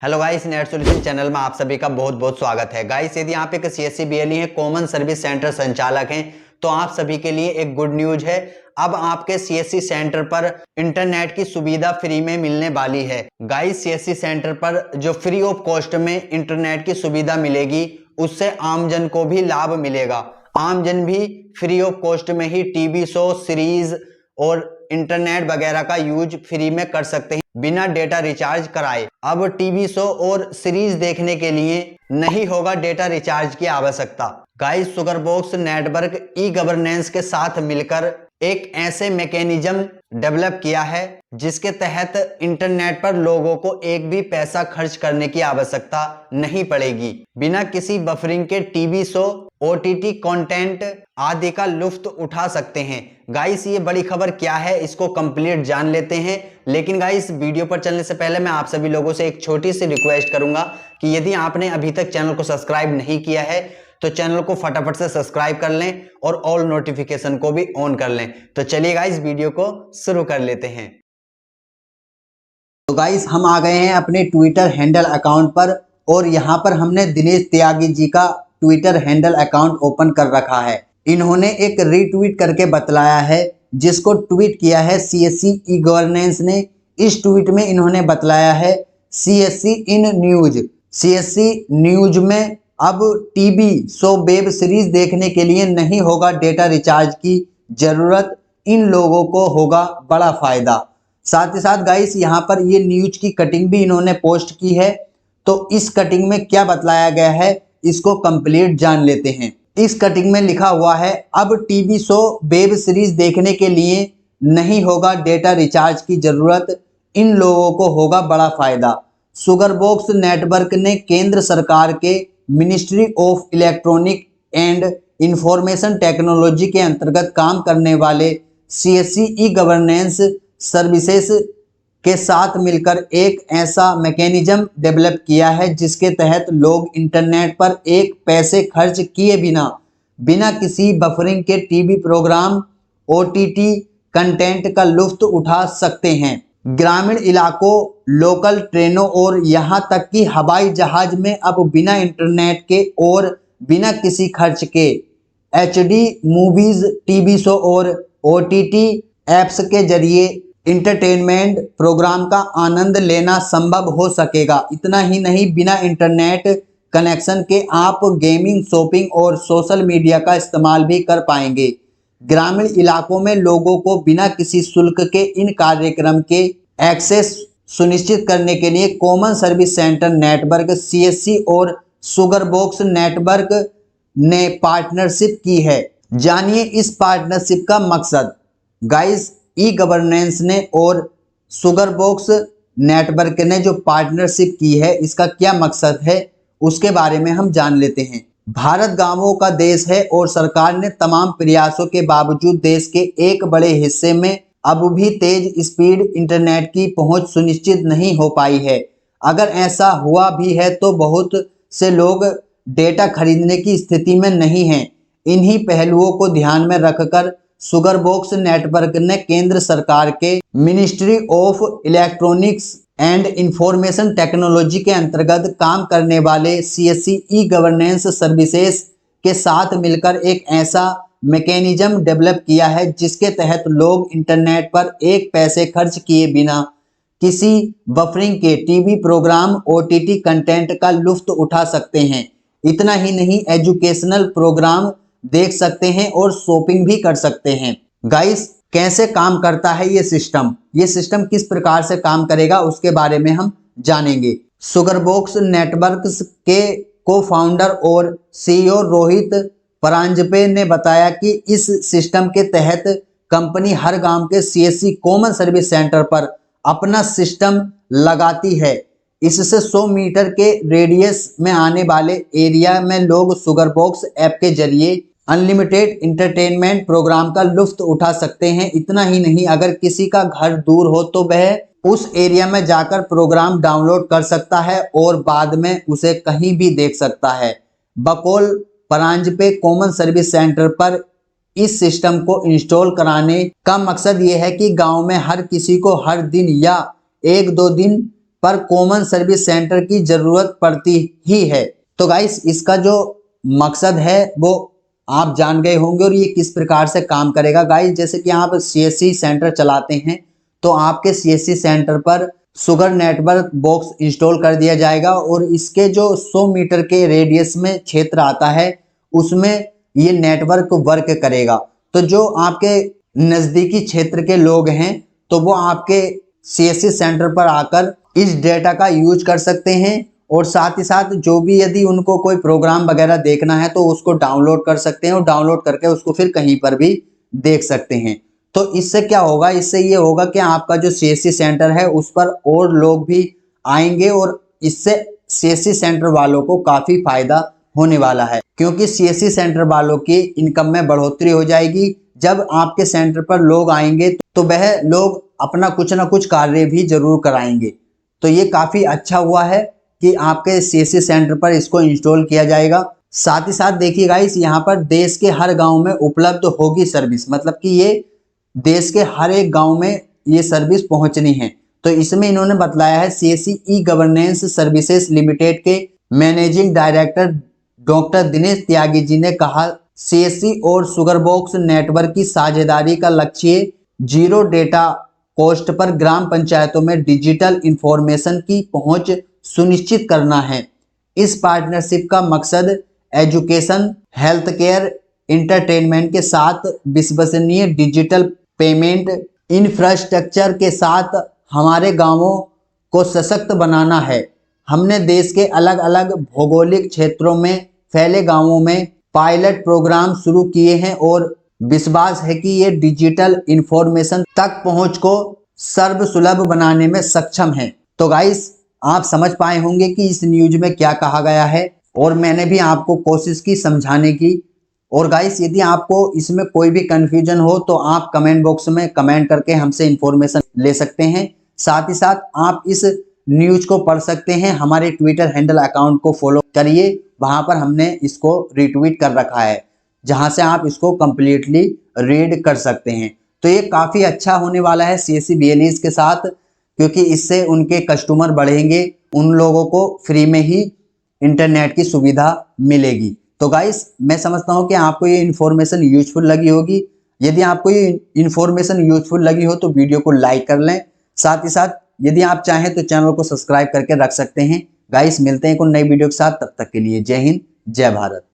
Hello guys, net solution channel में आप सभी का बहुत बहुत स्वागत है। गाइस, यदि आप एक सीएससी बीएलई है, कॉमन सर्विस सेंटर संचालक हैं, तो आप सभी के लिए एक गुड न्यूज है। अब आपके सीएससी सेंटर पर इंटरनेट की सुविधा फ्री में मिलने वाली है। गाइस, सीएससी सेंटर पर जो फ्री ऑफ कॉस्ट में इंटरनेट की सुविधा मिलेगी, उससे आमजन को भी लाभ मिलेगा। आमजन भी फ्री ऑफ कॉस्ट में ही टीवी शो, सीरीज और इंटरनेट वगैरह का यूज फ्री में कर सकते हैं बिना डेटा रिचार्ज कराए। अब टीवी शो और सीरीज देखने के लिए नहीं होगा डेटा रिचार्ज की आवश्यकता। गाइस, सुगरबॉक्स नेटवर्क ई गवर्नेंस के साथ मिलकर एक ऐसे मैकेनिज्म डेवलप किया है जिसके तहत इंटरनेट पर लोगों को एक भी पैसा खर्च करने की आवश्यकता नहीं पड़ेगी। बिना किसी बफरिंग के टीवी शो, ओटीटी कंटेंट आदि का लुत्फ उठा सकते हैं। गाइस, ये बड़ी खबर क्या है, इसको कंप्लीट जान लेते हैं। लेकिन गाइस, वीडियो पर चलने से पहले मैं आप सभी लोगों से एक छोटी सी रिक्वेस्ट करूंगा कि यदि आपने अभी तक चैनल को सब्सक्राइब नहीं किया है तो चैनल को फटाफट से सब्सक्राइब कर लें और ऑल नोटिफिकेशन को भी ऑन कर लें। तो चलिए गाइस, वीडियो को शुरू कर लेते हैं। तो गाइस, हम आ गए हैं अपने ट्विटर हैंडल अकाउंट पर और यहाँ पर हमने दिनेश त्यागी जी का ट्विटर हैंडल अकाउंट ओपन कर रखा है। इन्होंने एक रीट्वीट करके बतलाया है, जिसको ट्वीट किया है सीएससी ई गवर्नेंस ने। इस ट्वीट में इन्होंने बतलाया है, CSC in news, CSC news में अब टीवी शो, वेब सीरीज देखने के लिए नहीं होगा डेटा रिचार्ज की जरूरत। इन लोगों को होगा बड़ा फायदा। साथ ही साथ गाइस, यहाँ पर ये न्यूज की कटिंग भी इन्होंने पोस्ट की है। तो इस कटिंग में क्या बतलाया गया है, इसको कंप्लीट जान लेते हैं। इस कटिंग में लिखा हुआ है, अब टीवी शो, वेब सीरीज देखने के लिए नहीं होगा डेटा रिचार्ज की जरूरत। इन लोगों को होगा बड़ा फायदा। सुगरबॉक्स नेटवर्क ने केंद्र सरकार के ministry of electronic and information technology के अंतर्गत काम करने वाले सीएससी ई गवर्नेंस सर्विसेज के साथ मिलकर एक ऐसा मैकेनिज्म डेवलप किया है जिसके तहत लोग इंटरनेट पर एक पैसे खर्च किए बिना किसी बफरिंग के टीवी प्रोग्राम, ओटीटी कंटेंट का लुत्फ उठा सकते हैं। ग्रामीण इलाकों, लोकल ट्रेनों और यहाँ तक कि हवाई जहाज में अब बिना इंटरनेट के और बिना किसी खर्च के एचडी मूवीज, टीवी शो और ओटीटी एप्स के जरिए इंटरटेनमेंट प्रोग्राम का आनंद लेना संभव हो सकेगा। इतना ही नहीं, बिना इंटरनेट कनेक्शन के आप गेमिंग, शॉपिंग और सोशल मीडिया का इस्तेमाल भी कर पाएंगे। ग्रामीण इलाकों में लोगों को बिना किसी शुल्क के इन कार्यक्रम के एक्सेस सुनिश्चित करने के लिए common service centre network CSC और सुगरबॉक्स नेटवर्क ने पार्टनरशिप की है। जानिए इस पार्टनरशिप का मकसद। गाइस, ई गवर्नेंस ने और सुगरबॉक्स नेटवर्क ने जो पार्टनरशिप की है, इसका क्या मकसद है उसके बारे में हम जान लेते हैं। भारत गांवों का देश है और सरकार ने तमाम प्रयासों के बावजूद देश के एक बड़े हिस्से में अब भी तेज स्पीड इंटरनेट की पहुंच सुनिश्चित नहीं हो पाई है। अगर ऐसा हुआ भी है तो बहुत से लोग डेटा खरीदने की स्थिति में नहीं हैं। इन्हीं पहलुओं को ध्यान में रखकर सुगरबॉक्स नेटवर्क ने केंद्र सरकार के ministry of electronics and information technology के अंतर्गत काम करने वाले सीएससी ई गवर्नेंस सर्विसेज के साथ मिलकर एक ऐसा मैकेनिज्म डेवलप किया है जिसके तहत लोग इंटरनेट पर एक पैसे खर्च किए बिना किसी बफरिंग के टीवी प्रोग्राम, ओटीटी कंटेंट का लुत्फ उठा सकते हैं। इतना ही नहीं, एजुकेशनल प्रोग्राम देख सकते हैं और शॉपिंग भी कर सकते हैं। गाइस, कैसे काम करता है ये सिस्टम किस प्रकार से काम करेगा उसके बारे में हम जानेंगे। सुगरबॉक्स नेटवर्क्स के को फाउंडर और सीईओ रोहित परांजपे ने बताया कि इस सिस्टम के तहत कंपनी हर गांव के सीएससी कॉमन सर्विस सेंटर पर अपना सिस्टम लगाती है। इससे 100 मीटर के रेडियस में आने वाले एरिया में लोग सुगरबॉक्स ऐप के जरिए अनलिमिटेड इंटरटेनमेंट प्रोग्राम का लुत्फ उठा सकते हैं। इतना ही नहीं, अगर किसी का घर दूर हो तो वह उस एरिया में जाकर प्रोग्राम डाउनलोड कर सकता है और बाद में उसे कहीं भी देख सकता है। बकौल परांजपे, कॉमन सर्विस सेंटर पर इस सिस्टम को इंस्टॉल कराने का मकसद ये है कि गांव में हर किसी को हर दिन या 1-2 दिन पर कॉमन सर्विस सेंटर की जरूरत पड़ती ही है। तो गाइस इसका जो मकसद है वो आप जान गए होंगे और ये किस प्रकार से काम करेगा। गाइस जैसे कि आप सीएससी सेंटर चलाते हैं तो आपके सीएससी सेंटर पर शुगर नेटवर्क बॉक्स इंस्टॉल कर दिया जाएगा और इसके जो 100 मीटर के रेडियस में क्षेत्र आता है उसमें ये नेटवर्क वर्क करेगा। तो जो आपके नजदीकी क्षेत्र के लोग हैं तो वो आपके सीएससी सेंटर पर आकर इस डेटा का यूज कर सकते हैं और साथ ही साथ जो भी यदि उनको कोई प्रोग्राम वगैरह देखना है तो उसको डाउनलोड कर सकते हैं और डाउनलोड करके उसको फिर कहीं पर भी देख सकते हैं। तो इससे क्या होगा, इससे ये होगा कि आपका जो सीएससी सेंटर है उस पर और लोग भी आएंगे और इससे सीएससी सेंटर वालों को काफी फायदा होने वाला है, क्योंकि सीएससी सेंटर वालों की इनकम में बढ़ोतरी हो जाएगी। जब आपके सेंटर पर लोग आएंगे तो वह लोग अपना कुछ ना कुछ कार्य भी जरूर कराएंगे। तो ये काफी अच्छा हुआ है कि आपके सीएससी सेंटर पर इसको इंस्टॉल किया जाएगा। साथ ही साथ देखिए गाइस यहाँ पर देश के हर गांव में उपलब्ध होगी सर्विस, मतलब कि ये देश के हर एक गांव में ये सर्विस पहुंचनी है। तो इसमें इन्होंने बतलाया है CSC e governance services limited के managing director doctor Dinesh Tyagi ji ने कहा, सीएससी और शुगर बॉक्स नेटवर्क की साझेदारी का लक्ष्य जीरो डेटा कॉस्ट पर ग्राम पंचायतों में डिजिटल इंफॉर्मेशन की पहुंच सुनिश्चित करना है। इस पार्टनरशिप का मकसद एजुकेशन, हेल्थ केयर, एंटरटेनमेंट के साथ विश्वसनीय डिजिटल पेमेंट इंफ्रास्ट्रक्चर के साथ हमारे गांवों को सशक्त बनाना है। हमने देश के अलग अलग भौगोलिक क्षेत्रों में फैले गांवों में पायलट प्रोग्राम शुरू किए हैं और विश्वास है कि ये डिजिटल इंफॉर्मेशन तक पहुंच को सर्वसुलभ बनाने में सक्षम है। तो गाइस आप समझ पाए होंगे कि इस न्यूज में क्या कहा गया है और मैंने भी आपको कोशिश की समझाने की। और गाइस यदि आपको इसमें कोई भी कंफ्यूजन हो तो आप कमेंट बॉक्स में कमेंट करके हमसे इंफॉर्मेशन ले सकते हैं। साथ ही साथ आप इस न्यूज को पढ़ सकते हैं, हमारे ट्विटर हैंडल अकाउंट को फॉलो करिए, वहां पर हमने इसको रिट्वीट कर रखा है जहां से आप इसको कंप्लीटली रीड कर सकते हैं। तो ये काफी अच्छा होने वाला है सीएससी बीएलईज के साथ, क्योंकि इससे उनके कस्टमर बढ़ेंगे, उन लोगों को फ्री में ही इंटरनेट की सुविधा मिलेगी। तो गाइस मैं समझता हूं कि आपको ये इन्फॉर्मेशन यूजफुल लगी होगी। यदि आपको ये इन्फॉर्मेशन यूजफुल लगी हो तो वीडियो को लाइक कर लें। साथ ही साथ यदि आप चाहें तो चैनल को सब्सक्राइब करके रख सकते हैं। गाइस मिलते हैं एक नई वीडियो के साथ, तब तक के लिए जय हिंद जय भारत।